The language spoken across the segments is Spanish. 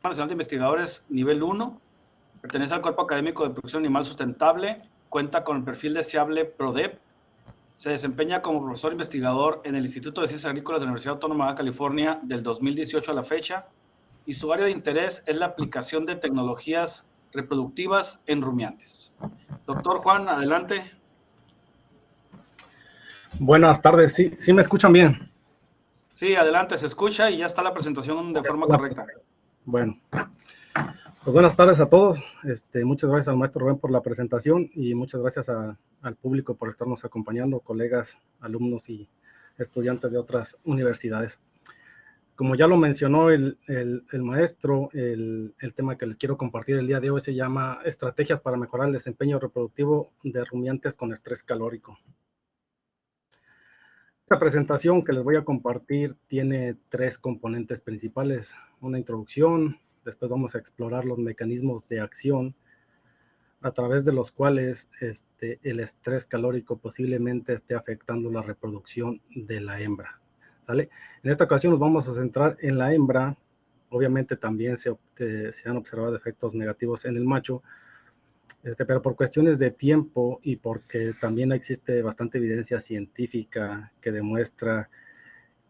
Nacional de Investigadores nivel 1, pertenece al Cuerpo Académico de Producción Animal Sustentable, cuenta con el perfil deseable PRODEP, se desempeña como profesor investigador en el Instituto de Ciencias Agrícolas de la Universidad Autónoma de California del 2018 a la fecha, y su área de interés es la aplicación de tecnologías reproductivas en rumiantes. Doctor Juan, adelante. Buenas tardes, sí me escuchan bien. Sí, adelante, se escucha y ya está la presentación de forma correcta. Bueno, pues buenas tardes a todos. Muchas gracias al maestro Rubén por la presentación y muchas gracias al público por estarnos acompañando, colegas, alumnos y estudiantes de otras universidades. Como ya lo mencionó el maestro, el tema que les quiero compartir el día de hoy se llama Estrategias para mejorar el desempeño reproductivo de rumiantes con estrés calórico. Esta presentación que les voy a compartir tiene tres componentes principales: una introducción, después vamos a explorar los mecanismos de acción a través de los cuales el estrés calórico posiblemente esté afectando la reproducción de la hembra, ¿sale? En esta ocasión nos vamos a centrar en la hembra. Obviamente también se han observado efectos negativos en el macho, pero por cuestiones de tiempo y porque también existe bastante evidencia científica que demuestra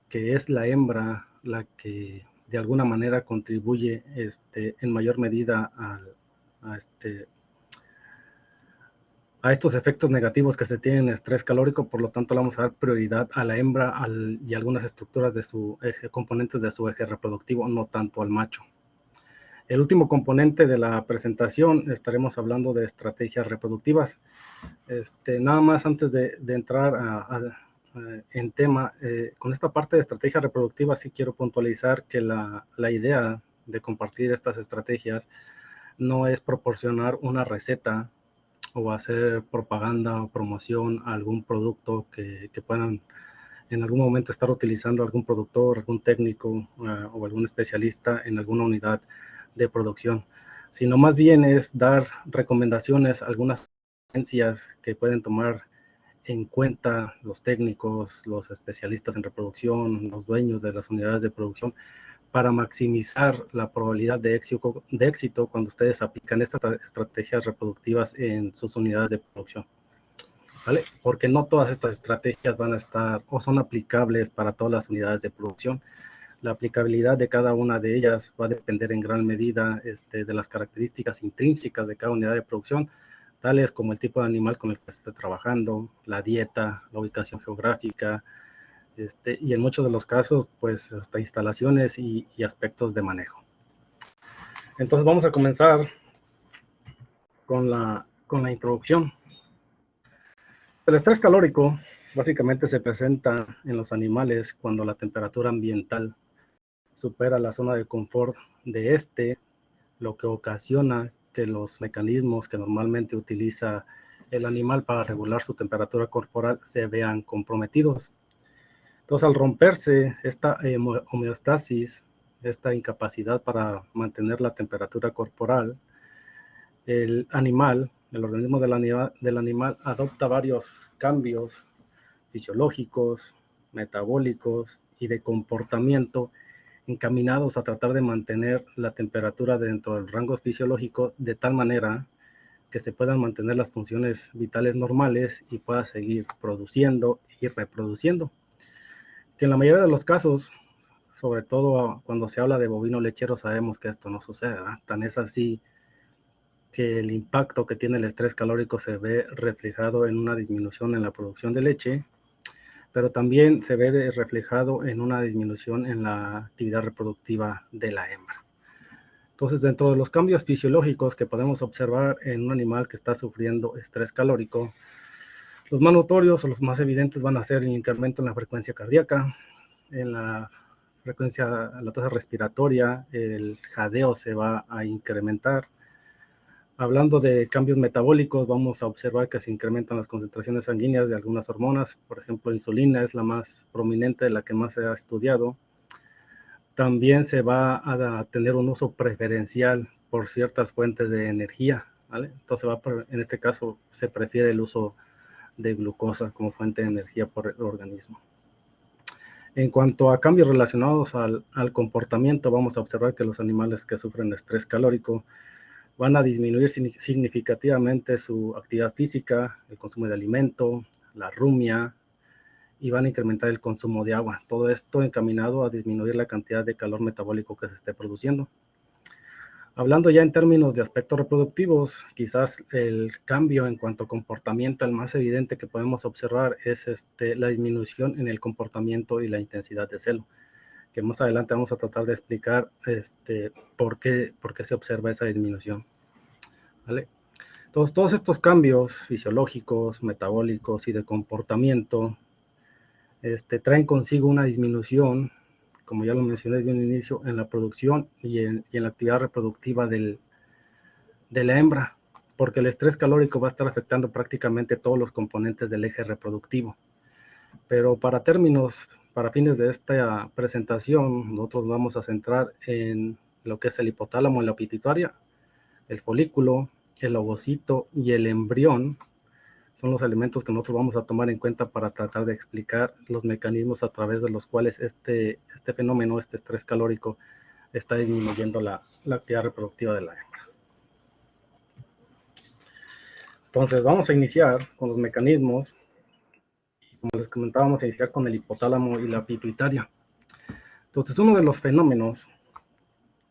que es la hembra la que de alguna manera contribuye en mayor medida a estos efectos negativos que se tienen en estrés calórico. Por lo tanto, le vamos a dar prioridad a la hembra y algunas estructuras de su eje, componentes de su eje reproductivo, no tanto al macho. El último componente de la presentación estaremos hablando de estrategias reproductivas. Nada más antes de entrar en tema, con esta parte de estrategia reproductiva sí quiero puntualizar que la idea de compartir estas estrategias no es proporcionar una receta o hacer propaganda o promoción a algún producto que puedan en algún momento estar utilizando algún productor, algún técnico o algún especialista en alguna unidad de producción, sino más bien es dar recomendaciones, algunas sugerencias que pueden tomar en cuenta los técnicos, los especialistas en reproducción, los dueños de las unidades de producción, para maximizar la probabilidad de éxito cuando ustedes aplican estas estrategias reproductivas en sus unidades de producción, ¿vale? Porque no todas estas estrategias van a estar o son aplicables para todas las unidades de producción. La aplicabilidad de cada una de ellas va a depender en gran medida de las características intrínsecas de cada unidad de producción, tales como el tipo de animal con el que se esté trabajando, la dieta, la ubicación geográfica, y en muchos de los casos, pues hasta instalaciones y aspectos de manejo. Entonces vamos a comenzar con la introducción. El estrés calórico básicamente se presenta en los animales cuando la temperatura ambiental supera la zona de confort de lo que ocasiona que los mecanismos que normalmente utiliza el animal para regular su temperatura corporal se vean comprometidos. Entonces, al romperse esta homeostasis, esta incapacidad para mantener la temperatura corporal, el organismo del animal adopta varios cambios fisiológicos, metabólicos y de comportamiento encaminados a tratar de mantener la temperatura dentro de los rangos fisiológicos de tal manera que se puedan mantener las funciones vitales normales y pueda seguir produciendo y reproduciendo. Que en la mayoría de los casos, sobre todo cuando se habla de bovino lechero, sabemos que esto no sucede, ¿verdad? Tan es así que el impacto que tiene el estrés calórico se ve reflejado en una disminución en la producción de leche, pero también se ve reflejado en una disminución en la actividad reproductiva de la hembra. Entonces, dentro de los cambios fisiológicos que podemos observar en un animal que está sufriendo estrés calórico, los más notorios o los más evidentes van a ser el incremento en la frecuencia cardíaca, en la tasa respiratoria, el jadeo se va a incrementar. Hablando de cambios metabólicos, vamos a observar que se incrementan las concentraciones sanguíneas de algunas hormonas. Por ejemplo, insulina es la más prominente, la que más se ha estudiado. También se va a tener un uso preferencial por ciertas fuentes de energía, ¿vale? Entonces, en este caso, se prefiere el uso de glucosa como fuente de energía por el organismo. En cuanto a cambios relacionados al comportamiento, vamos a observar que los animales que sufren estrés calórico van a disminuir significativamente su actividad física, el consumo de alimento, la rumia, y van a incrementar el consumo de agua. Todo esto encaminado a disminuir la cantidad de calor metabólico que se esté produciendo. Hablando ya en términos de aspectos reproductivos, quizás el cambio en cuanto a comportamiento, el más evidente que podemos observar es la disminución en el comportamiento y la intensidad de celo, que más adelante vamos a tratar de explicar por qué se observa esa disminución. ¿Vale? Entonces, todos estos cambios fisiológicos, metabólicos y de comportamiento traen consigo una disminución, como ya lo mencioné desde un inicio, en la producción y en la actividad reproductiva de la hembra, porque el estrés calórico va a estar afectando prácticamente todos los componentes del eje reproductivo. Pero para fines de esta presentación, nosotros vamos a centrar en lo que es el hipotálamo y la pituitaria, el folículo, el ovocito y el embrión. Son los elementos que nosotros vamos a tomar en cuenta para tratar de explicar los mecanismos a través de los cuales este fenómeno, este estrés calórico, está disminuyendo la actividad reproductiva de la hembra. Entonces vamos a iniciar con los mecanismos. Como les comentaba, vamos a iniciar con el hipotálamo y la pituitaria. Entonces, uno de los fenómenos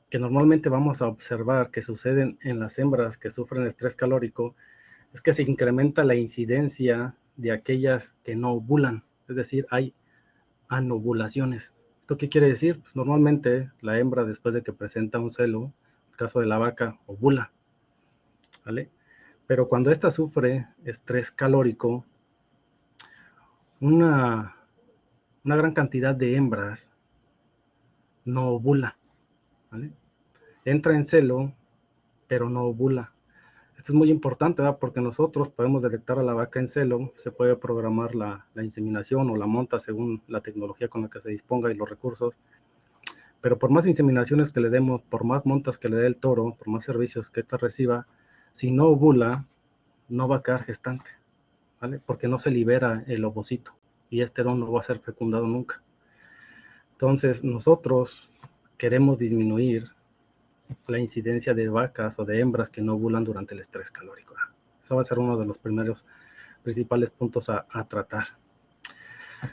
que normalmente vamos a observar que suceden en las hembras que sufren estrés calórico es que se incrementa la incidencia de aquellas que no ovulan, es decir, hay anovulaciones. ¿Esto qué quiere decir? Pues normalmente la hembra, después de que presenta un celo, en el caso de la vaca, ovula, ¿vale? Pero cuando ésta sufre estrés calórico, una gran cantidad de hembras no ovula, ¿vale? Entra en celo, pero no ovula. Esto es muy importante, ¿verdad? Porque nosotros podemos detectar a la vaca en celo, se puede programar la inseminación o la monta según la tecnología con la que se disponga y los recursos, pero por más inseminaciones que le demos, por más montas que le dé el toro, por más servicios que ésta reciba, si no ovula, no va a quedar gestante, ¿vale? Porque no se libera el ovocito y este no va a ser fecundado nunca. Entonces, nosotros queremos disminuir la incidencia de vacas o de hembras que no ovulan durante el estrés calórico. Eso va a ser uno de los principales puntos a tratar.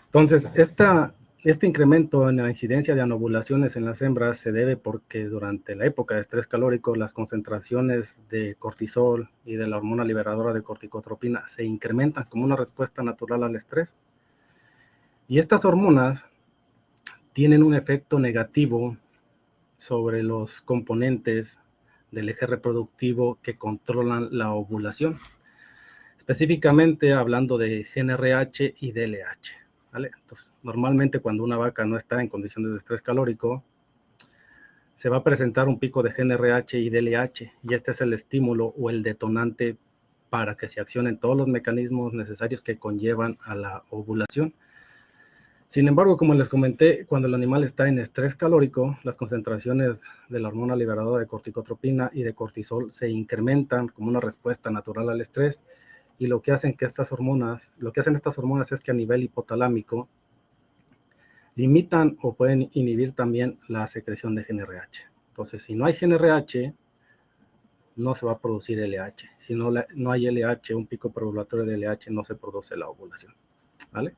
Entonces, este incremento en la incidencia de anovulaciones en las hembras se debe porque durante la época de estrés calórico las concentraciones de cortisol y de la hormona liberadora de corticotropina se incrementan como una respuesta natural al estrés. Y estas hormonas tienen un efecto negativo sobre los componentes del eje reproductivo que controlan la ovulación, específicamente hablando de GnRH y DLH, ¿vale? Entonces, normalmente cuando una vaca no está en condiciones de estrés calórico, se va a presentar un pico de GnRH y DLH, y este es el estímulo o el detonante para que se accionen todos los mecanismos necesarios que conllevan a la ovulación. Sin embargo, como les comenté, cuando el animal está en estrés calórico, las concentraciones de la hormona liberadora de corticotropina y de cortisol se incrementan como una respuesta natural al estrés, y lo que hacen estas hormonas es que a nivel hipotalámico limitan o pueden inhibir también la secreción de GnRH. Entonces, si no hay GnRH, no se va a producir LH. Si no hay LH, un pico preovulatorio de LH, no se produce la ovulación, ¿vale?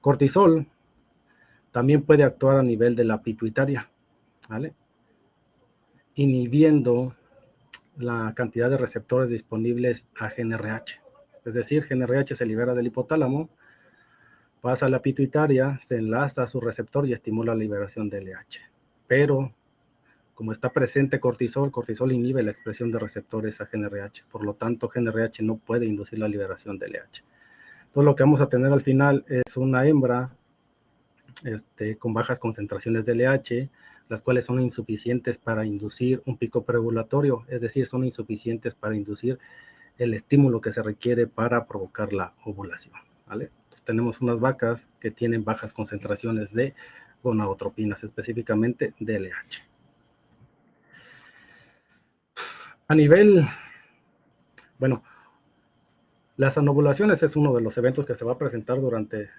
Cortisol también puede actuar a nivel de la pituitaria, ¿vale? Inhibiendo la cantidad de receptores disponibles a GnRH. Es decir, GnRH se libera del hipotálamo, pasa a la pituitaria, se enlaza a su receptor y estimula la liberación de LH. Pero, como está presente cortisol inhibe la expresión de receptores a GnRH. Por lo tanto, GnRH no puede inducir la liberación de LH. Entonces, lo que vamos a tener al final es una hembra con bajas concentraciones de LH, las cuales son insuficientes para inducir un pico preovulatorio, es decir, son insuficientes para inducir el estímulo que se requiere para provocar la ovulación, ¿vale? Entonces, tenemos unas vacas que tienen bajas concentraciones de gonadotropinas, específicamente de LH. A nivel, bueno, las anovulaciones es uno de los eventos que se va a presentar durante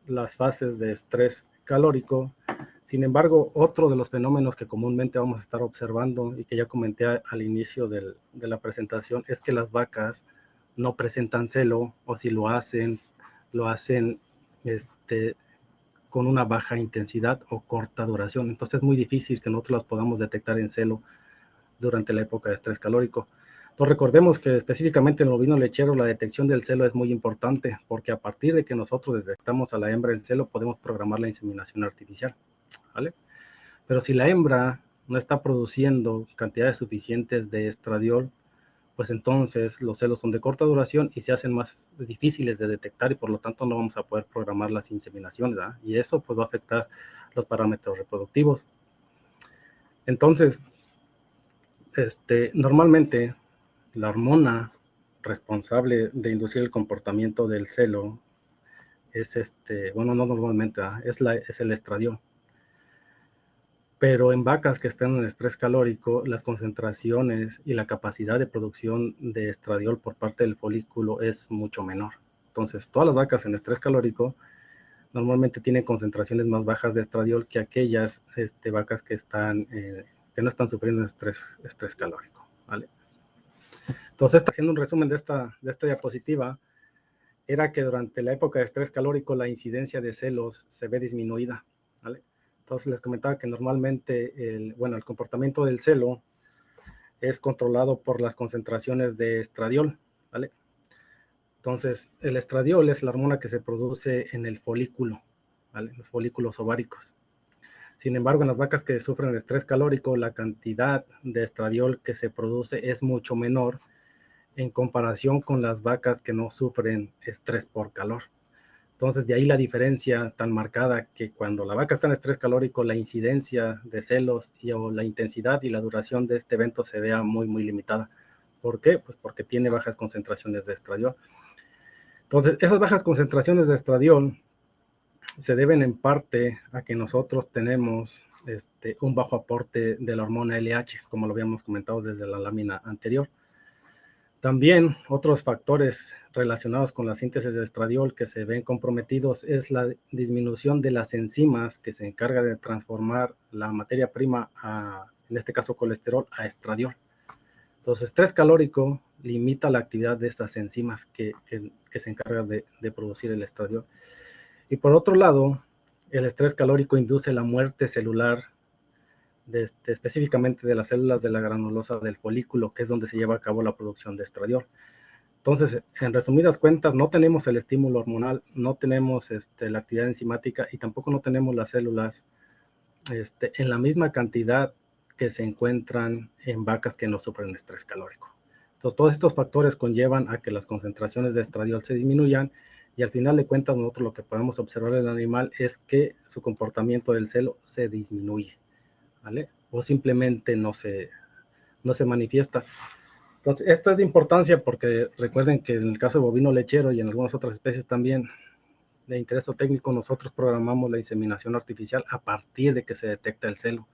las fases de estrés calórico. Sin embargo, otro de los fenómenos que comúnmente vamos a estar observando y que ya comenté al inicio de la presentación es que las vacas no presentan celo, o si lo hacen con una baja intensidad o corta duración. Entonces es muy difícil que nosotros las podamos detectar en celo durante la época de estrés calórico. Entonces recordemos que específicamente en el ovino lechero la detección del celo es muy importante, porque a partir de que nosotros detectamos a la hembra en celo podemos programar la inseminación artificial, ¿vale? Pero si la hembra no está produciendo cantidades suficientes de estradiol, pues entonces los celos son de corta duración y se hacen más difíciles de detectar, y por lo tanto no vamos a poder programar las inseminaciones, ¿verdad? Y eso pues va a afectar los parámetros reproductivos. Entonces, normalmente la hormona responsable de inducir el comportamiento del celo es bueno, no normalmente, es el estradiol. Pero en vacas que están en estrés calórico, las concentraciones y la capacidad de producción de estradiol por parte del folículo es mucho menor. Entonces, todas las vacas en estrés calórico normalmente tienen concentraciones más bajas de estradiol que aquellas vacas que no están sufriendo estrés calórico, ¿vale? Entonces, haciendo un resumen de esta diapositiva, era que durante la época de estrés calórico la incidencia de celos se ve disminuida, ¿vale? Entonces les comentaba que normalmente el comportamiento del celo es controlado por las concentraciones de estradiol, ¿vale? Entonces el estradiol es la hormona que se produce en el folículo, ¿vale? Los folículos ováricos. Sin embargo, en las vacas que sufren estrés calórico, la cantidad de estradiol que se produce es mucho menor en comparación con las vacas que no sufren estrés por calor. Entonces, de ahí la diferencia tan marcada, que cuando la vaca está en estrés calórico, la incidencia de celos o la intensidad y la duración de este evento se vea muy, muy limitada. ¿Por qué? Pues porque tiene bajas concentraciones de estradiol. Entonces, esas bajas concentraciones de estradiol se deben en parte a que nosotros tenemos un bajo aporte de la hormona LH, como lo habíamos comentado desde la lámina anterior. También otros factores relacionados con la síntesis de estradiol que se ven comprometidos es la disminución de las enzimas que se encargan de transformar la materia prima, en este caso colesterol, a estradiol. Entonces, estrés calórico limita la actividad de estas enzimas que se encargan de producir el estradiol. Y por otro lado, el estrés calórico induce la muerte celular específicamente de las células de la granulosa del folículo, que es donde se lleva a cabo la producción de estradiol. Entonces, en resumidas cuentas, no tenemos el estímulo hormonal, no tenemos la actividad enzimática y tampoco no tenemos las células en la misma cantidad que se encuentran en vacas que no sufren estrés calórico. Entonces, todos estos factores conllevan a que las concentraciones de estradiol se disminuyan, y al final de cuentas nosotros lo que podemos observar en el animal es que su comportamiento del celo se disminuye, ¿vale? O simplemente no se manifiesta. Entonces, esto es de importancia porque recuerden que en el caso de bovino lechero y en algunas otras especies también de interés técnico, nosotros programamos la inseminación artificial a partir de que se detecta el celo.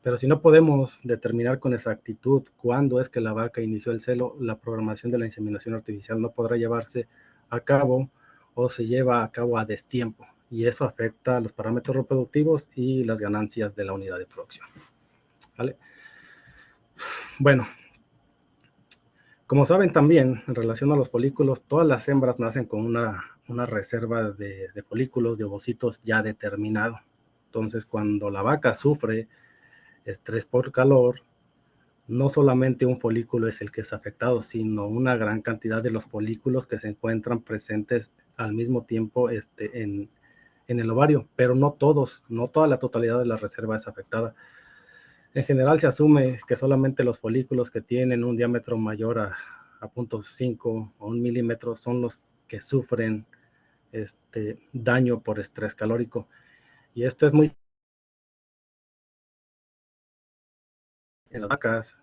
Pero si no podemos determinar con exactitud cuándo es que la vaca inició el celo, la programación de la inseminación artificial no podrá llevarse a cabo o se lleva a cabo a destiempo. Y eso afecta a los parámetros reproductivos y las ganancias de la unidad de producción, ¿vale? Bueno, como saben también, en relación a los folículos, todas las hembras nacen con una reserva de folículos, de ovocitos ya determinado. Entonces, cuando la vaca sufre estrés por calor, no solamente un folículo es el que es afectado, sino una gran cantidad de los folículos que se encuentran presentes al mismo tiempo en el ovario, pero no todos, no toda la totalidad de la reserva es afectada. En general se asume que solamente los folículos que tienen un diámetro mayor a 0.5 o 1 milímetro son los que sufren daño por estrés calórico. Y esto es muy en las vacas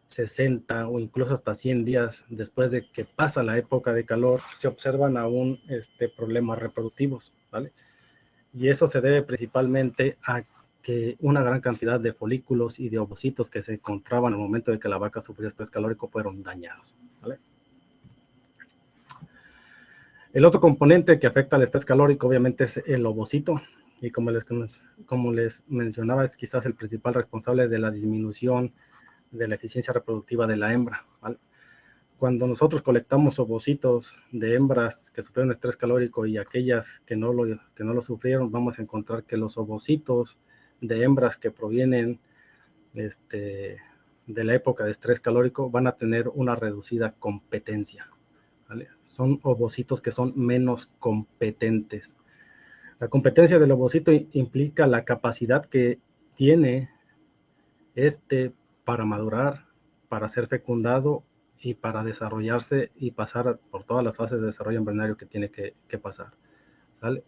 60 o incluso hasta 100 días después de que pasa la época de calor, se observan aún problemas reproductivos, ¿vale? Y eso se debe principalmente a que una gran cantidad de folículos y de ovocitos que se encontraban al momento de que la vaca sufrió estrés calórico fueron dañados, ¿vale? El otro componente que afecta al estrés calórico obviamente es el ovocito, y como les mencionaba, es quizás el principal responsable de la disminución de la eficiencia reproductiva de la hembra, ¿vale? Cuando nosotros colectamos ovocitos de hembras que sufrieron estrés calórico y aquellas que no lo sufrieron, vamos a encontrar que los ovocitos de hembras que provienen de la época de estrés calórico van a tener una reducida competencia, ¿vale? Son ovocitos que son menos competentes. La competencia del ovocito implica la capacidad que tiene para madurar, para ser fecundado y para desarrollarse y pasar por todas las fases de desarrollo embrionario que tiene que pasar, ¿sale?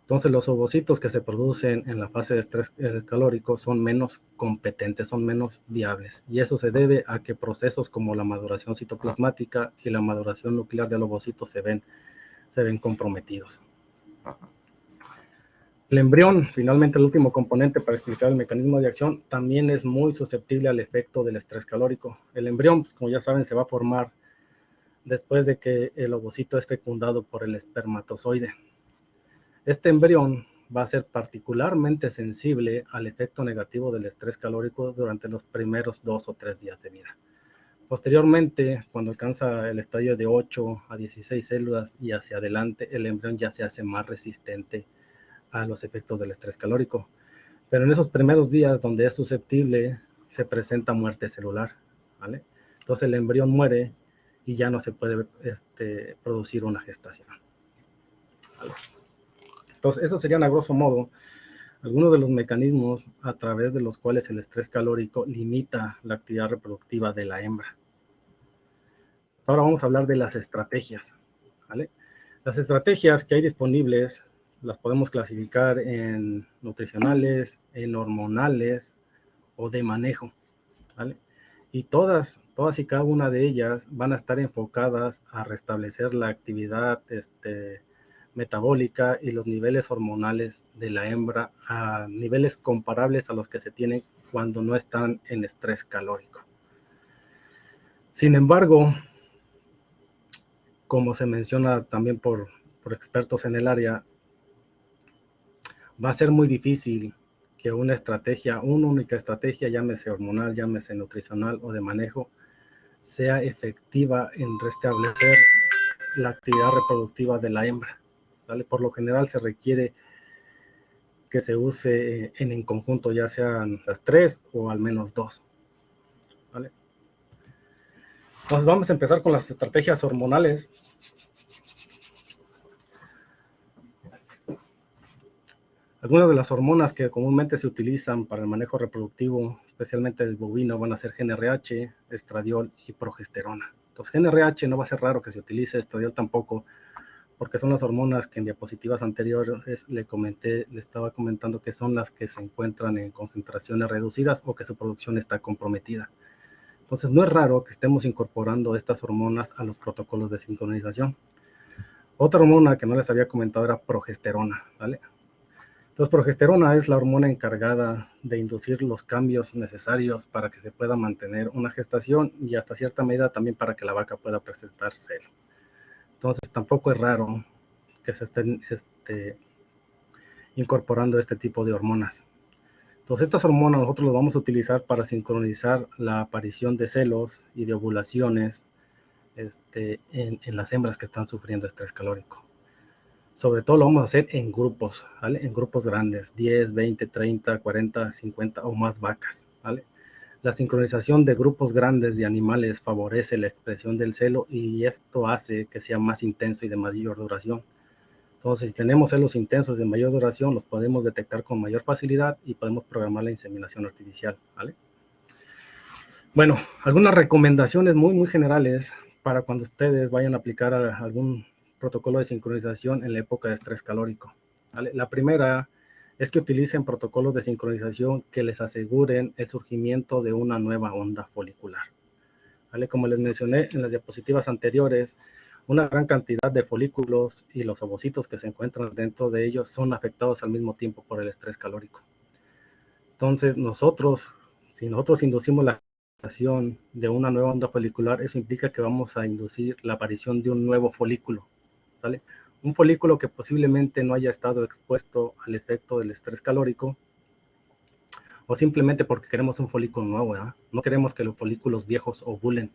Entonces los ovocitos que se producen en la fase de estrés calórico son menos competentes, son menos viables. Y eso se debe a que procesos como la maduración citoplasmática y la maduración nuclear del ovocito se ven comprometidos. El embrión, finalmente el último componente para explicar el mecanismo de acción, también es muy susceptible al efecto del estrés calórico. El embrión, pues, como ya saben, se va a formar después de que el ovocito es fecundado por el espermatozoide. Este embrión va a ser particularmente sensible al efecto negativo del estrés calórico durante los primeros 2 o 3 días de vida. Posteriormente, cuando alcanza el estadio de 8 a 16 células y hacia adelante, el embrión ya se hace más resistente a los efectos del estrés calórico. Pero en esos primeros días donde es susceptible, se presenta muerte celular, ¿vale? Entonces el embrión muere y ya no se puede producir una gestación, ¿vale? Entonces, esos serían a grosso modo algunos de los mecanismos a través de los cuales el estrés calórico limita la actividad reproductiva de la hembra. Ahora vamos a hablar de las estrategias, ¿vale? Las estrategias que hay disponibles las podemos clasificar en nutricionales, en hormonales o de manejo, ¿vale? Y todas y cada una de ellas van a estar enfocadas a restablecer la actividad metabólica y los niveles hormonales de la hembra a niveles comparables a los que se tienen cuando no están en estrés calórico. Sin embargo, como se menciona también por expertos en el área, va a ser muy difícil que una única estrategia, llámese hormonal, llámese nutricional o de manejo, sea efectiva en restablecer la actividad reproductiva de la hembra, ¿vale? Por lo general se requiere que se use en conjunto, ya sean las 3 o al menos 2, ¿vale? Entonces vamos a empezar con las estrategias hormonales. Algunas de las hormonas que comúnmente se utilizan para el manejo reproductivo, especialmente el bovino, van a ser GnRH, estradiol y progesterona. Entonces, GnRH no va a ser raro que se utilice, estradiol tampoco, porque son las hormonas que en diapositivas anteriores le estaba comentando que son las que se encuentran en concentraciones reducidas o que su producción está comprometida. Entonces, no es raro que estemos incorporando estas hormonas a los protocolos de sincronización. Otra hormona que no les había comentado era progesterona, ¿vale? Entonces, progesterona es la hormona encargada de inducir los cambios necesarios para que se pueda mantener una gestación y hasta cierta medida también para que la vaca pueda presentar celo. Entonces, tampoco es raro que se estén incorporando este tipo de hormonas. Entonces, estas hormonas nosotros las vamos a utilizar para sincronizar la aparición de celos y de ovulaciones en las hembras que están sufriendo estrés calórico. Sobre todo lo vamos a hacer en grupos, ¿vale? En grupos grandes, 10, 20, 30, 40, 50 o más vacas, ¿vale? La sincronización de grupos grandes de animales favorece la expresión del celo y esto hace que sea más intenso y de mayor duración. Entonces, si tenemos celos intensos de mayor duración, los podemos detectar con mayor facilidad y podemos programar la inseminación artificial, ¿vale? Bueno, algunas recomendaciones muy generales para cuando ustedes vayan a aplicar algún protocolo de sincronización en la época de estrés calórico, ¿vale? La primera es que utilicen protocolos de sincronización que les aseguren el surgimiento de una nueva onda folicular, ¿vale? Como les mencioné en las diapositivas anteriores, una gran cantidad de folículos y los ovocitos que se encuentran dentro de ellos son afectados al mismo tiempo por el estrés calórico. Entonces, si nosotros inducimos la generación de una nueva onda folicular, eso implica que vamos a inducir la aparición de un nuevo folículo, ¿vale? Un folículo que posiblemente no haya estado expuesto al efecto del estrés calórico, o simplemente porque queremos un folículo nuevo, ¿verdad? No queremos que los folículos viejos ovulen.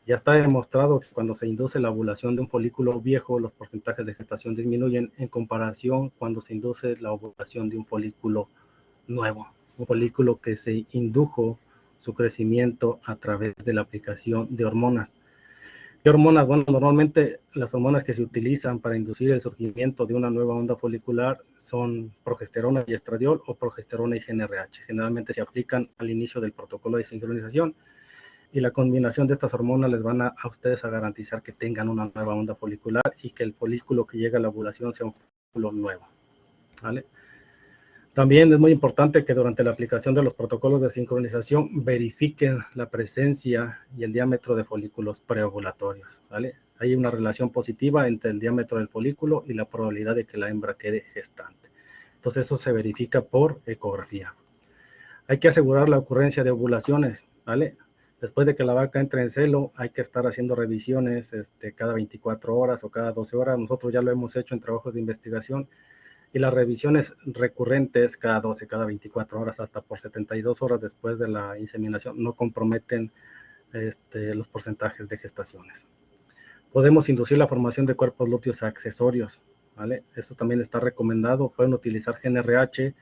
Ya está demostrado que cuando se induce la ovulación de un folículo viejo, los porcentajes de gestación disminuyen en comparación cuando se induce la ovulación de un folículo nuevo, un folículo que se indujo su crecimiento a través de la aplicación de hormonas. ¿Qué hormonas? Bueno, normalmente las hormonas que se utilizan para inducir el surgimiento de una nueva onda folicular son progesterona y estradiol o progesterona y GnRH. Generalmente se aplican al inicio del protocolo de sincronización y la combinación de estas hormonas les van a ustedes a garantizar que tengan una nueva onda folicular y que el folículo que llega a la ovulación sea un folículo nuevo, ¿vale? También es muy importante que durante la aplicación de los protocolos de sincronización verifiquen la presencia y el diámetro de folículos preovulatorios, ¿vale? Hay una relación positiva entre el diámetro del folículo y la probabilidad de que la hembra quede gestante. Entonces eso se verifica por ecografía. Hay que asegurar la ocurrencia de ovulaciones, ¿vale? Después de que la vaca entre en celo, hay que estar haciendo revisiones cada 24 horas o cada 12 horas. Nosotros ya lo hemos hecho en trabajos de investigación. Y las revisiones recurrentes cada 12, cada 24 horas, hasta por 72 horas después de la inseminación, no comprometen los porcentajes de gestaciones. Podemos inducir la formación de cuerpos lúteos accesorios, ¿vale? Eso también está recomendado. Pueden utilizar GnRH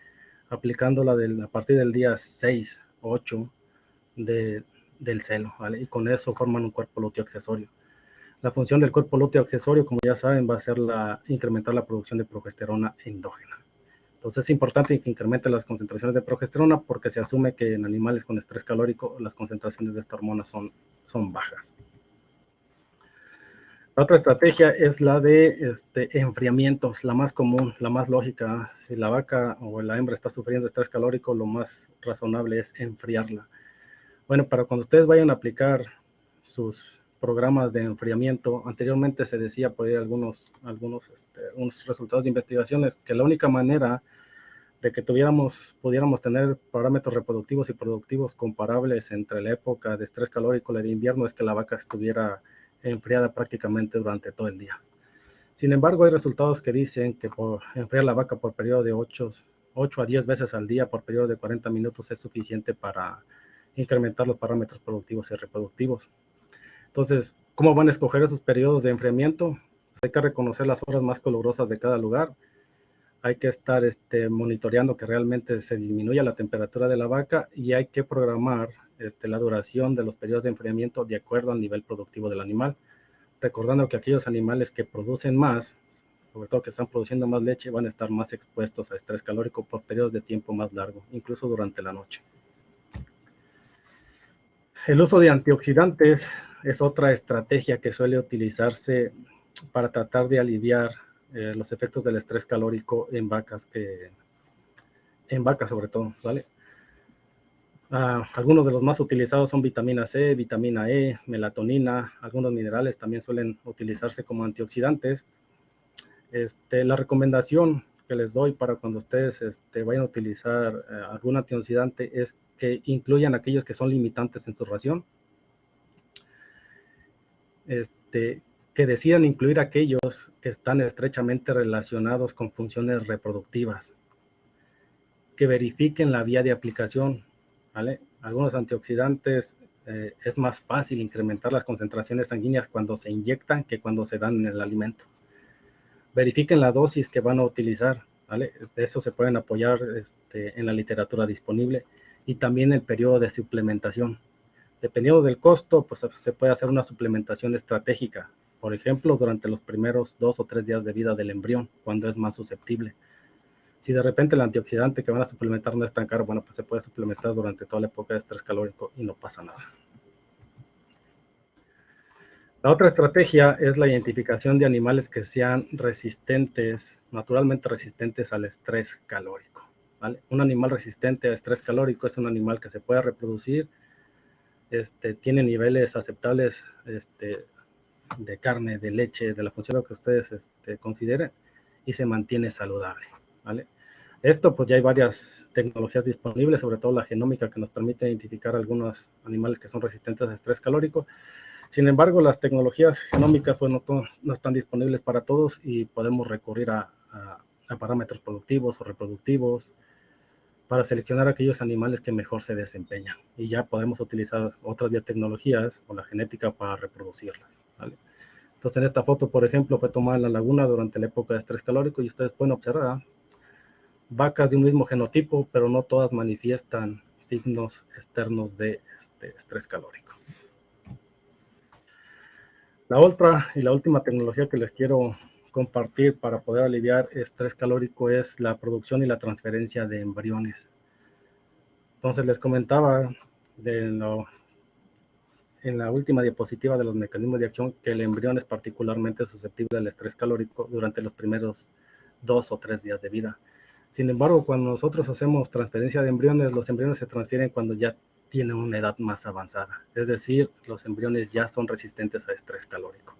aplicándola a partir del día 6 o 8 del celo, ¿vale? Y con eso forman un cuerpo lúteo accesorio. La función del cuerpo lúteo accesorio, como ya saben, va a ser incrementar la producción de progesterona endógena. Entonces es importante que incremente las concentraciones de progesterona porque se asume que en animales con estrés calórico las concentraciones de esta hormona son bajas. La otra estrategia es la de enfriamiento, la más común, la más lógica. Si la vaca o la hembra está sufriendo estrés calórico, lo más razonable es enfriarla. Bueno, para cuando ustedes vayan a aplicar sus programas de enfriamiento, anteriormente se decía por ahí algunos resultados de investigaciones que la única manera de que pudiéramos tener parámetros reproductivos y productivos comparables entre la época de estrés calórico y la de invierno es que la vaca estuviera enfriada prácticamente durante todo el día. Sin embargo, hay resultados que dicen que por enfriar la vaca por periodo de 8 a 10 veces al día por periodo de 40 minutos es suficiente para incrementar los parámetros productivos y reproductivos. Entonces, ¿cómo van a escoger esos periodos de enfriamiento? Pues hay que reconocer las horas más calurosas de cada lugar. Hay que estar monitoreando que realmente se disminuya la temperatura de la vaca y hay que programar la duración de los periodos de enfriamiento de acuerdo al nivel productivo del animal. Recordando que aquellos animales que producen más, sobre todo que están produciendo más leche, van a estar más expuestos a estrés calórico por periodos de tiempo más largo, incluso durante la noche. El uso de antioxidantes es otra estrategia que suele utilizarse para tratar de aliviar los efectos del estrés calórico en vacas sobre todo, ¿vale? Algunos de los más utilizados son vitamina C, vitamina E, melatonina, algunos minerales también suelen utilizarse como antioxidantes. La recomendación que les doy para cuando ustedes vayan a utilizar algún antioxidante es que incluyan aquellos que son limitantes en su ración. Que decidan incluir aquellos que están estrechamente relacionados con funciones reproductivas, que verifiquen la vía de aplicación, ¿vale? Algunos antioxidantes es más fácil incrementar las concentraciones sanguíneas cuando se inyectan que cuando se dan en el alimento. Verifiquen la dosis que van a utilizar, ¿vale? De eso se pueden apoyar en la literatura disponible y también el periodo de suplementación. Dependiendo del costo, pues se puede hacer una suplementación estratégica, por ejemplo, durante los primeros 2 o 3 días de vida del embrión, cuando es más susceptible. Si de repente el antioxidante que van a suplementar no es tan caro, bueno, pues se puede suplementar durante toda la época de estrés calórico y no pasa nada. La otra estrategia es la identificación de animales que sean resistentes, naturalmente resistentes al estrés calórico, ¿vale? Un animal resistente a estrés calórico es un animal que se puede reproducir, tiene niveles aceptables de carne, de leche, de la función que ustedes consideren y se mantiene saludable, ¿vale? Esto pues ya hay varias tecnologías disponibles, sobre todo la genómica que nos permite identificar algunos animales que son resistentes a estrés calórico. Sin embargo, las tecnologías genómicas pues, no están disponibles para todos y podemos recurrir a parámetros productivos o reproductivos para seleccionar aquellos animales que mejor se desempeñan. Y ya podemos utilizar otras biotecnologías o la genética para reproducirlas, ¿vale? Entonces, en esta foto, por ejemplo, fue tomada en la laguna durante la época de estrés calórico y ustedes pueden observar vacas de un mismo genotipo, pero no todas manifiestan signos externos de estrés calórico. La otra y la última tecnología que les quiero compartir para poder aliviar estrés calórico es la producción y la transferencia de embriones. Entonces les comentaba en la última diapositiva de los mecanismos de acción que el embrión es particularmente susceptible al estrés calórico durante los primeros 2 o 3 días de vida. Sin embargo, cuando nosotros hacemos transferencia de embriones, los embriones se transfieren cuando ya tienen una edad más avanzada. Es decir, los embriones ya son resistentes a estrés calórico.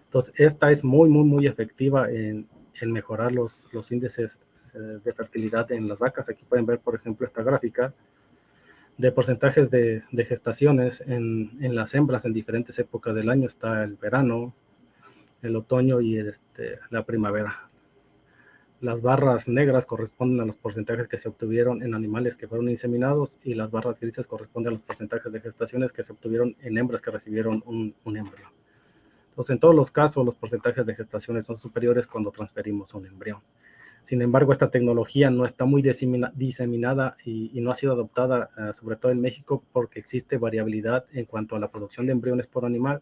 Entonces, esta es muy efectiva en mejorar los índices de fertilidad en las vacas. Aquí pueden ver, por ejemplo, esta gráfica de porcentajes de gestaciones en las hembras en diferentes épocas del año. Está el verano, el otoño y la primavera. Las barras negras corresponden a los porcentajes que se obtuvieron en animales que fueron inseminados y las barras grises corresponden a los porcentajes de gestaciones que se obtuvieron en hembras que recibieron un embrión. Entonces, en todos los casos, los porcentajes de gestaciones son superiores cuando transferimos un embrión. Sin embargo, esta tecnología no está muy diseminada y no ha sido adoptada, sobre todo en México, porque existe variabilidad en cuanto a la producción de embriones por animal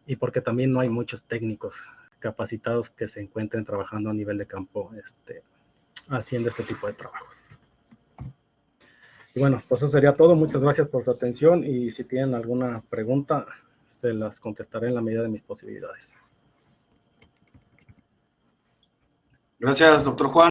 y porque también no hay muchos técnicos capacitados que se encuentren trabajando a nivel de campo haciendo este tipo de trabajos. Y bueno, pues eso sería todo. Muchas gracias por su atención y si tienen alguna pregunta, se las contestaré en la medida de mis posibilidades. Gracias, doctor Juan.